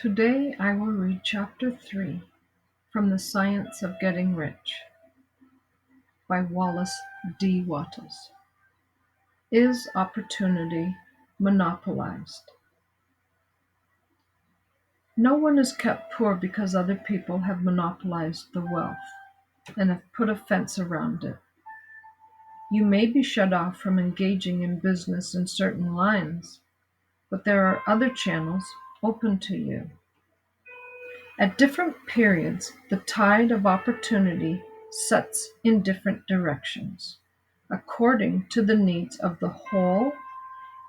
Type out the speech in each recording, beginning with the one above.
Today I will read Chapter 3 from The Science of Getting Rich by Wallace D. Wattles. Is opportunity monopolized? No one is kept poor because other people have monopolized the wealth and have put a fence around it. You may be shut off from engaging in business in certain lines, but there are other channels open to you. At different periods, the tide of opportunity sets in different directions, according to the needs of the whole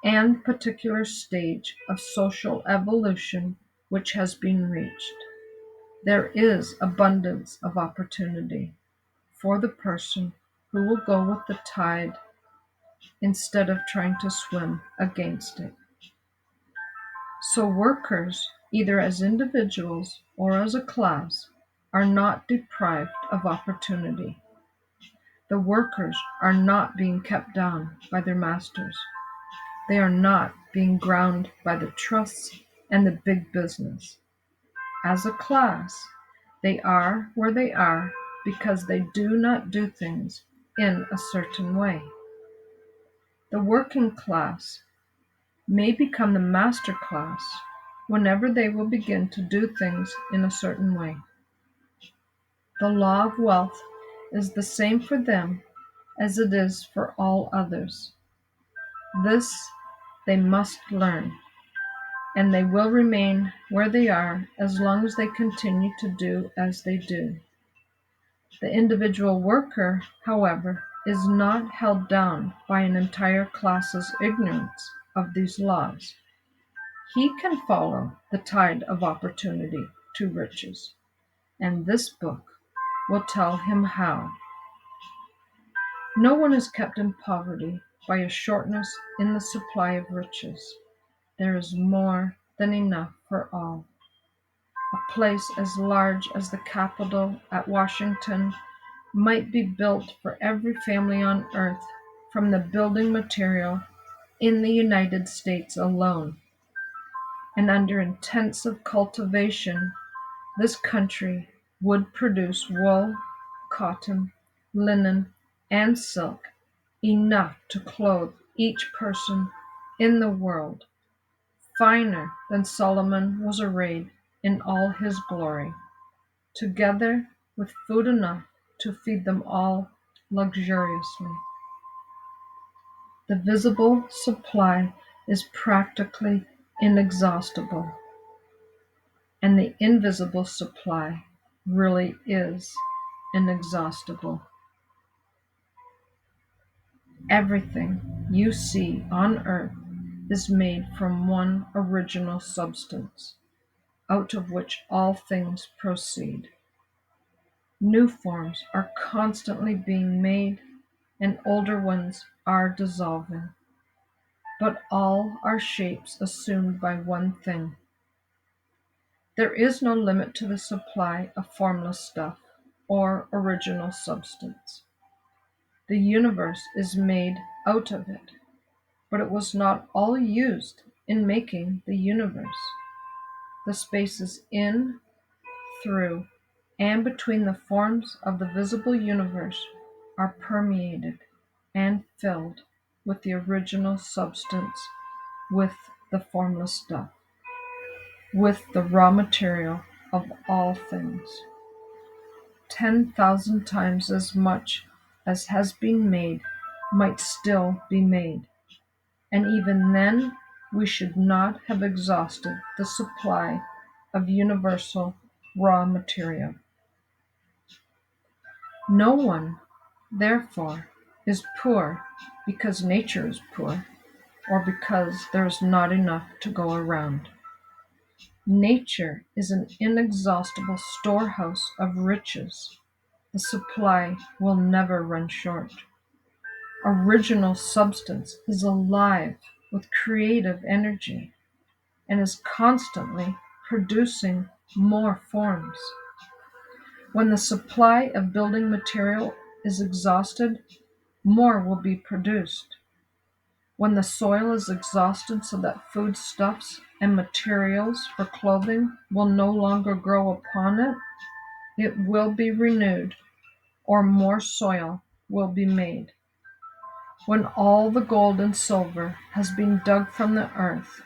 and particular stage of social evolution which has been reached. There is abundance of opportunity for the person who will go with the tide instead of trying to swim against it. So workers, either as individuals or as a class, are not deprived of opportunity. The workers are not being kept down by their masters. They are not being ground by the trusts and the big business. As a class, they are where they are because they do not do things in a certain way. The working class may become the master class whenever they will begin to do things in a certain way. The law of wealth is the same for them as it is for all others. This they must learn, and they will remain where they are as long as they continue to do as they do. The individual worker, however, is not held down by an entire class's ignorance of these laws. He can follow the tide of opportunity to riches, and this book will tell him how. No one is kept in poverty by a shortness in the supply of riches. There is more than enough for all. A place as large as the Capitol at Washington might be built for every family on earth from the building material in the United States alone. And under intensive cultivation, this country would produce wool, cotton, linen, and silk enough to clothe each person in the world, finer than Solomon was arrayed in all his glory, together with food enough to feed them all luxuriously. The visible supply is practically inexhaustible, and the invisible supply really is inexhaustible. Everything you see on earth is made from one original substance, out of which all things proceed. New forms are constantly being made, and older ones are dissolving, but all are shapes assumed by one thing. There is no limit to the supply of formless stuff or original substance. The universe is made out of it, but it was not all used in making the universe. The spaces in, through, and between the forms of the visible universe are permeated and filled with the original substance, with the formless stuff, with the raw material of all things. 10,000 times as much as has been made might still be made, and even then we should not have exhausted the supply of universal raw material. No one, therefore, is poor because nature is poor, or because there is not enough to go around. Nature is an inexhaustible storehouse of riches. The supply will never run short. Original substance is alive with creative energy and is constantly producing more forms. When the supply of building material is exhausted, more will be produced. When the soil is exhausted so that foodstuffs and materials for clothing will no longer grow upon it, it will be renewed, or more soil will be made. When all the gold and silver has been dug from the earth,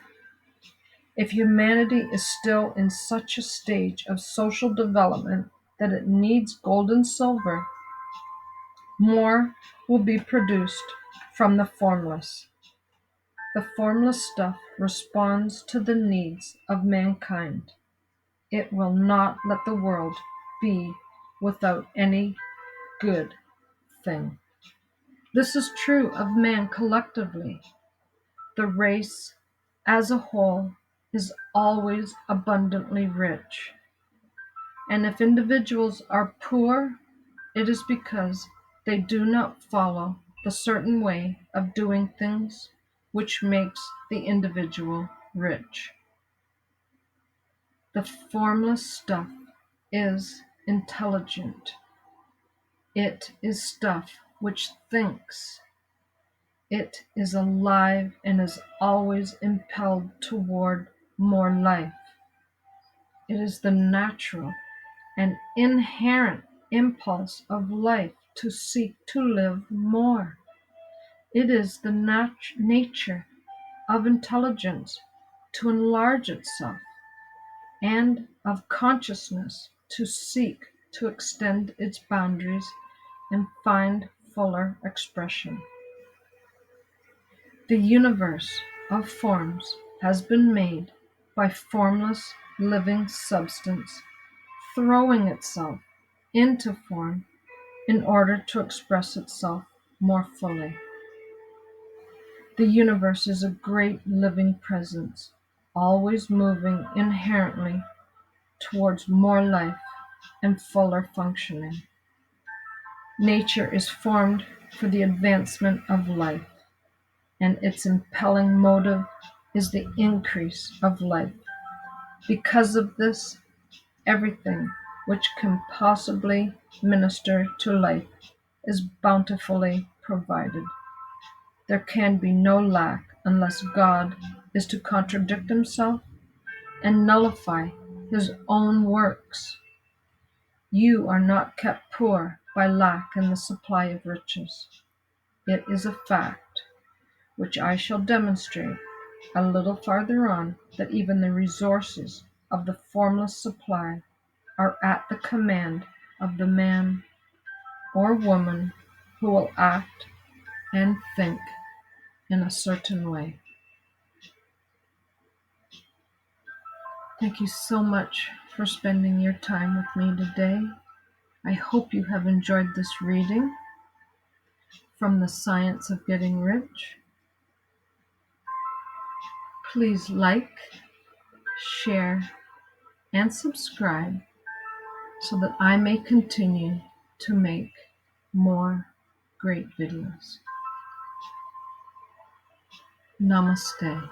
if humanity is still in such a stage of social development that it needs gold and silver, more will be produced from the formless. The formless stuff responds to the needs of mankind. It will not let the world be without any good thing. This is true of man collectively. The race as a whole is always abundantly rich. And if individuals are poor, it is because they do not follow the certain way of doing things which makes the individual rich. The formless stuff is intelligent. It is stuff which thinks. It is alive and is always impelled toward more life. It is the natural and inherent impulse of life to seek to live more. It is the nature of intelligence to enlarge itself, and of consciousness to seek to extend its boundaries and find fuller expression. The universe of forms has been made by formless living substance throwing itself into form in order to express itself more fully. The universe is a great living presence, always moving inherently towards more life and fuller functioning. Nature is formed for the advancement of life, and its impelling motive is the increase of life. Because of this, everything which can possibly minister to life is bountifully provided. There can be no lack unless God is to contradict himself and nullify his own works. You are not kept poor by lack in the supply of riches. It is a fact, which I shall demonstrate a little farther on, that even the resources of the formless supply are at the command of the man or woman who will act and think in a certain way. Thank you so much for spending your time with me today. I hope you have enjoyed this reading from The Science of Getting Rich. Please like, share, and subscribe so that I may continue to make more great videos. Namaste.